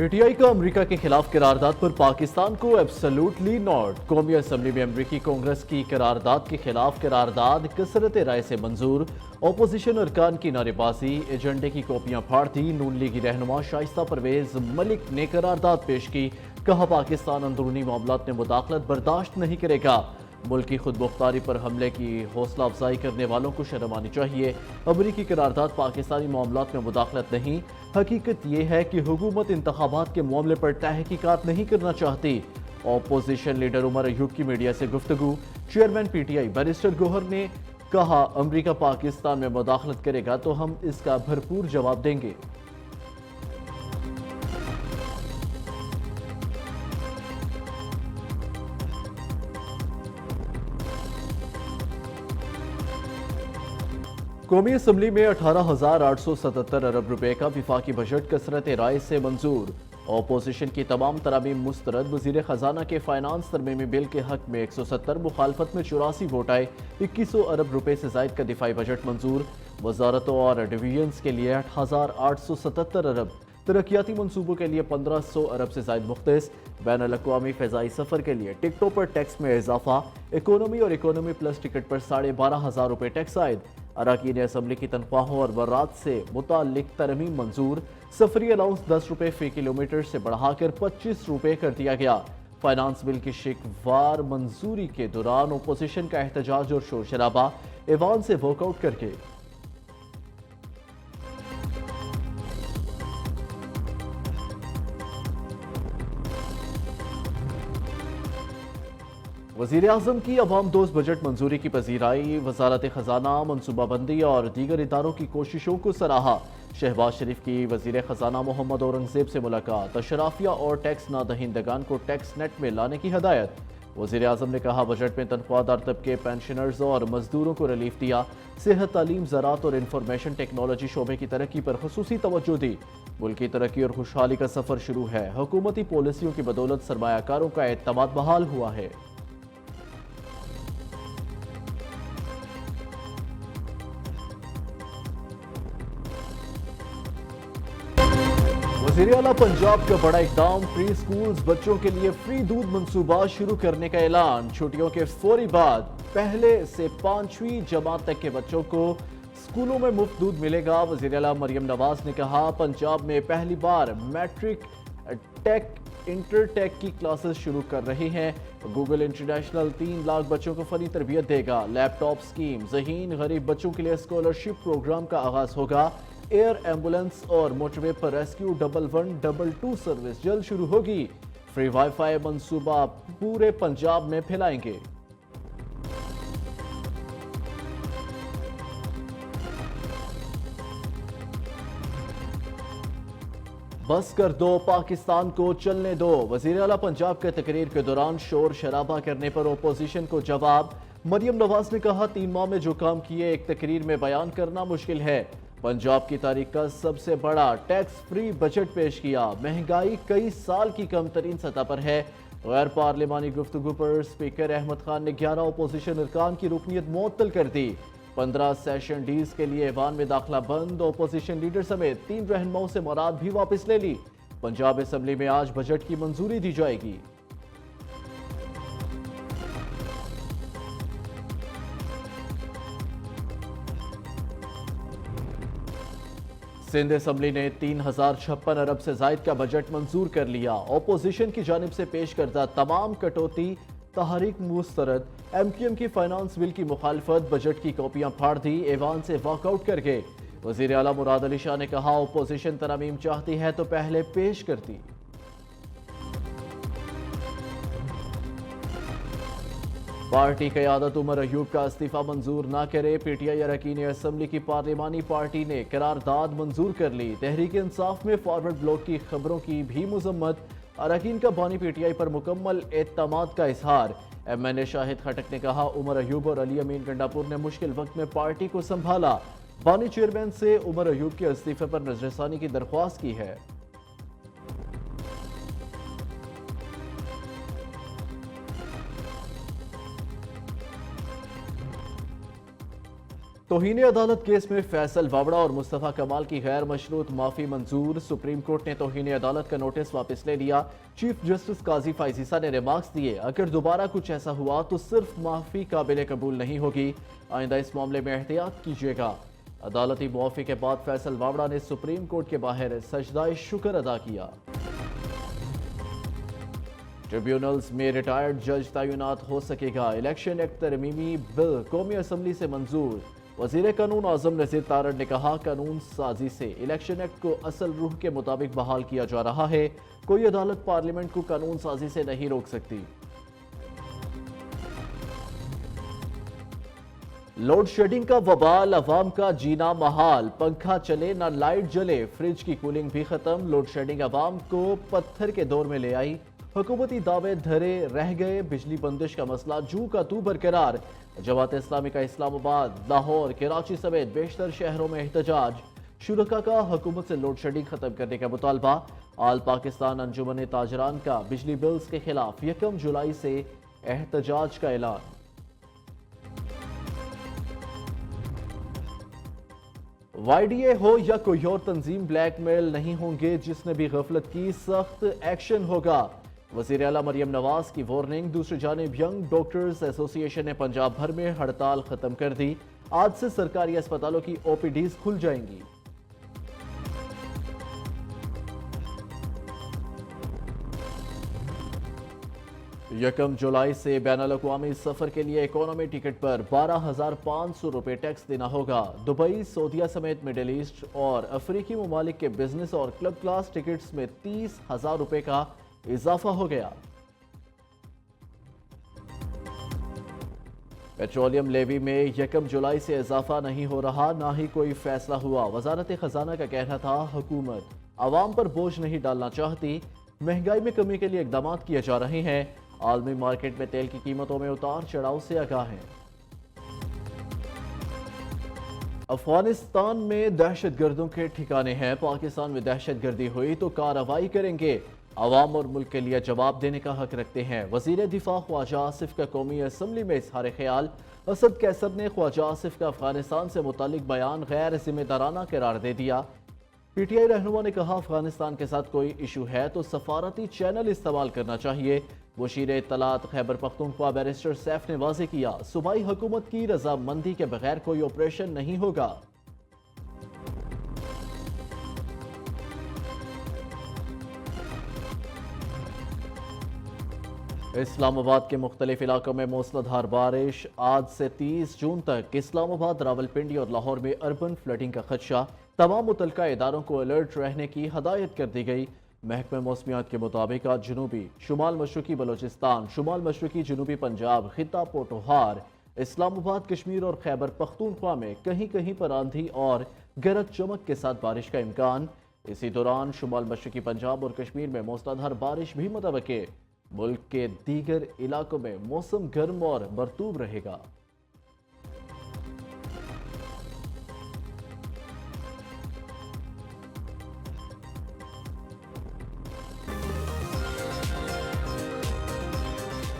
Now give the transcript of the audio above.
P T I का America के खिलाफ करारदाद पर पाकिस्तान को एब्सोल्युटली नॉट। कौमी असम्बली में अमेरिकी कांग्रेस की करारदाद के खिलाफ करारदाद कसरत राय से मंजूर। अपोजिशन अरकान की नारेबाजी, एजेंडे की कॉपियां फाड़ दी। नून लीगी रहनुमा शाइस्ता परवेज मलिक ने करारदाद पेश की। कहा पाकिस्तान अंदरूनी मामलात में मुदाखलत बर्दाश्त नहीं करेगा। मुल्क की खुद मुख्तारी पर हमले की हौसला अफजाई करने वालों को शर्म आनी चाहिए। अमरीकी करारदाद पाकिस्तानी मामलात में मुदाखलत नहीं, हकीकत यह है कि हुकूमत इंतखाबात के मामले पर तहकीकात नहीं करना चाहती। अपोजिशन लीडर उमर अयूब की मीडिया से गुफ्तगू। चेयरमैन PTI बैरिस्टर गौहर ने कहा अमरीका पाकिस्तान में मुदाखलत करेगा तो हम इसका भरपूर जवाब देंगे। कौमी असम्बली में 18,877 अरब रुपए का विफाकी बजट कसरत राय से मंजूर। अपोजिशन की तमाम तरामीम मुस्तरद। वजीर खजाना के फाइनेंस तरमीमी बिल के हक में 170, मुखालफत में 84 वोट आए। 2100 अरब रुपए से जायद का दिफाई बजट मंजूर। वजारतों और डिवीजन्स के लिए 8,877 अरब, तरक्याती मनसूबों के लिए 1500 अरब से जायद मुख्तस। बैन अल-अक़वामी फ़ज़ाई सफ़र के लिए टिकटों पर टैक्स में इजाफा। इकोनॉमी और इकोनॉमी प्लस टिकट पर 12,500 रुपये टैक्स आयद। अरकान असम्बली की तनख्वाहों और बर्रात से मुताल्लिक तरमीम मंजूर। सफरी अलाउंस 10 रुपये फी किलोमीटर से बढ़ाकर 25 रुपये कर दिया गया। फाइनेंस बिल की शिकवार मंजूरी के दौरान अपोजिशन का एहतजाज और शोर शराबा, ऐवान से वॉकआउट करके। वज़ीर आज़म की अवाम दोस्त बजट मंजूरी की पजीराई। वजारत खजाना, मनसूबाबंदी और दीगर इदारों की कोशिशों को सराहा। शहबाज शरीफ की वज़ीर खजाना मोहम्मद औरंगजेब से मुलाकात। अशराफिया और टैक्स नादहिंदगान को टैक्स नेट में लाने की हदायत। वज़ीर आज़म ने कहा बजट में तनख्वाहदार तबके, पेंशनर्स और मजदूरों को रिलीफ दिया। सेहत, तालीम, ज़राअत और इंफॉर्मेशन टेक्नोलॉजी शोबे की तरक्की पर खुसूसी तवज्जो दी। मुल्क की तरक्की और खुशहाली का सफ़र शुरू है। हुकूमती पॉलिसियों की बदौलत सरमायाकारों का एतमाद बहाल हुआ है। वज़ीर आला पंजाब का बड़ा इक़दाम। प्री स्कूल्स बच्चों के लिए फ्री दूध मंसूबा शुरू करने का ऐलान। छुट्टियों के फौरी बाद पहले से 5वीं जमात तक के बच्चों को स्कूलों में मुफ्त दूध मिलेगा। वज़ीर आला मरियम नवाज ने कहा पंजाब में पहली बार मैट्रिक, टेक, इंटर टेक की क्लासेस शुरू कर रही हैं। गूगल इंटरनेशनल 3 लाख बच्चों को फनी तरबियत देगा। लैपटॉप स्कीम, ज़हीन गरीब बच्चों के लिए स्कॉलरशिप प्रोग्राम का आगाज होगा। एयर एम्बुलेंस और मोटरवे पर रेस्क्यू 1122 सर्विस जल्द शुरू होगी। फ्री वाईफाई मंसूबा पूरे पंजाब में फैलाएंगे। बस कर दो, पाकिस्तान को चलने दो। वज़ीर आला पंजाब के तकरीर के दौरान शोर शराबा करने पर अपोजिशन को जवाब। मरियम नवाज ने कहा 3 माह में जो काम किए एक तकरीर में बयान करना मुश्किल है। पंजाब की तारीख का सबसे बड़ा टैक्स फ्री बजट पेश किया। महंगाई कई साल की कम तरीन सतह पर है। गैर पार्लिमानी गुफ्तगू पर स्पीकर अहमद खान ने 11 अपोजिशन अरकान की रुकनीत मुअत्तल कर दी। 15 सेशन डीज के लिए ऐवान में दाखिला बंद। अपोजिशन लीडर समेत 3 रहनुमाओं से मुराद भी वापस ले ली। पंजाब असम्बली में आज बजट की मंजूरी दी जाएगी। सिंध असम्बली ने 3,056 अरब से जायद का बजट मंजूर कर लिया। अपोजिशन की जानिब से पेश करदा तमाम कटौती तहरीक मुस्तरद। MQM की फाइनेंस बिल की मुखालफत, बजट की कॉपियां फाड़ दी, ऐवान से वॉकआउट कर गए। वज़ीर आला मुराद अली शाह ने कहा अपोजिशन तरमीम चाहती है तो पहले पेश करती। पार्टी क़यादत उमर अयूब का इस्तीफा मंजूर ना करे। PTI अरकान असम्बली की पार्लिमानी पार्टी ने करारदाद मंजूर कर ली। तहरीक इंसाफ में फॉरवर्ड ब्लॉक की खबरों की भी मजम्मत। अरकान का बानी PTI पर मुकम्मल एतमाद का इजहार। MNA शाहिद खटक ने कहा उमर अयूब और अली अमीन गंडापुर ने मुश्किल वक्त में पार्टी को संभाला। बानी चेयरमैन से उमर अयूब के इस्तीफे पर नजरसानी की दरख्वास्त की है। توہین عدالت کیس میں فیصل وابڑا اور مصطفیٰ کمال کی غیر مشروط معافی منظور، سپریم کورٹ نے توہین عدالت کا نوٹس واپس لے لیا۔ چیف جسٹس قاضی فائزیسا نے ریمارکس دیے، اگر دوبارہ کچھ ایسا ہوا تو صرف معافی قابل قبول نہیں ہوگی، آئندہ اس معاملے میں احتیاط کیجیے گا۔ عدالتی معافی کے بعد فیصل وابڑا نے سپریم کورٹ کے باہر سجدہ شکر ادا کیا۔ ٹریبیونلز میں ریٹائرڈ جج تعینات ہو سکے گا، الیکشن ایکٹ ترمیمی بل قومی اسمبلی سے منظور۔ وزیر قانون اعظم نذیر تارڑ نے کہا، قانون سازی سے الیکشن ایکٹ کو اصل روح کے مطابق بحال کیا جا رہا ہے، کوئی عدالت پارلیمنٹ کو قانون سازی سے نہیں روک سکتی۔ لوڈ شیڈنگ کا وبال، عوام کا جینا محال، پنکھا چلے نہ لائٹ جلے، فریج کی کولنگ بھی ختم۔ لوڈ شیڈنگ عوام کو پتھر کے دور میں لے آئی، حکومتی دعوے دھرے رہ گئے، بجلی بندش کا مسئلہ جو کا تو برقرار۔ جماعت اسلامی کا اسلام آباد، لاہور، کراچی سمیت بیشتر شہروں میں احتجاج، شرکاء کا حکومت سے لوڈ شیڈنگ ختم کرنے کا مطالبہ۔ آل پاکستان انجمن تاجران کا بجلی بلز کے خلاف 1 جولائی سے احتجاج کا اعلان۔ وائی ڈی اے ہو یا کوئی اور تنظیم، بلیک میل نہیں ہوں گے، جس نے بھی غفلت کی سخت ایکشن ہوگا۔ وزیر اعلیٰ مریم نواز کی وارننگ۔ دوسری جانب ینگ ڈاکٹرز ایسوسی ایشن نے پنجاب بھر میں ہڑتال ختم کر دی، آج سے سرکاری اسپتالوں کی او پی ڈیز کھل جائیں گی۔ 1 جولائی سے بین الاقوامی سفر کے لیے اکانومی ٹکٹ پر 12,500 روپے ٹیکس دینا ہوگا۔ دبئی، سعودیہ سمیت مڈل ایسٹ اور افریقی ممالک کے بزنس اور کلب کلاس ٹکٹس میں 30,000 روپے کا اضافہ ہو گیا۔ پیٹرولیم لیوی میں 1 جولائی سے اضافہ نہیں ہو رہا، نہ ہی کوئی فیصلہ ہوا۔ وزارت خزانہ کا کہنا تھا، حکومت عوام پر بوجھ نہیں ڈالنا چاہتی، مہنگائی میں کمی کے لیے اقدامات کیے جا رہے ہیں، عالمی مارکیٹ میں تیل کی قیمتوں میں اتار چڑھاؤ سے آگاہ ہیں۔ افغانستان میں دہشت گردوں کے ٹھکانے ہیں، پاکستان میں دہشت گردی ہوئی تو کارروائی کریں گے، عوام اور ملک کے لیے جواب دینے کا حق رکھتے ہیں۔ وزیر دفاع خواجہ آصف کا قومی اسمبلی میں اظہار خیال۔ اسد قیصر نے خواجہ آصف کا افغانستان سے متعلق بیان غیر ذمہ دارانہ قرار دے دیا۔ پی ٹی آئی رہنما نے کہا، افغانستان کے ساتھ کوئی ایشو ہے تو سفارتی چینل استعمال کرنا چاہیے۔ مشیر اطلاعات خیبر پختونخوا بیرسٹر سیف نے واضح کیا، صوبائی حکومت کی رضامندی کے بغیر کوئی آپریشن نہیں ہوگا۔ اسلام آباد کے مختلف علاقوں میں موسلادھار بارش، آج سے 30 جون تک اسلام آباد، راولپنڈی اور لاہور میں اربن فلڈنگ کا خدشہ، تمام متعلقہ اداروں کو الرٹ رہنے کی ہدایت کر دی گئی۔ محکمہ موسمیات کے مطابق آج جنوبی، شمال مشرقی بلوچستان، شمال مشرقی جنوبی پنجاب، خطہ پوٹوہار، اسلام آباد، کشمیر اور خیبر پختونخوا میں کہیں کہیں پر آندھی اور گرج چمک کے ساتھ بارش کا امکان۔ اسی دوران شمال مشرقی پنجاب اور کشمیر میں موسلادھار بارش بھی متوقع۔ ملک کے دیگر علاقوں میں موسم گرم اور مرطوب رہے گا۔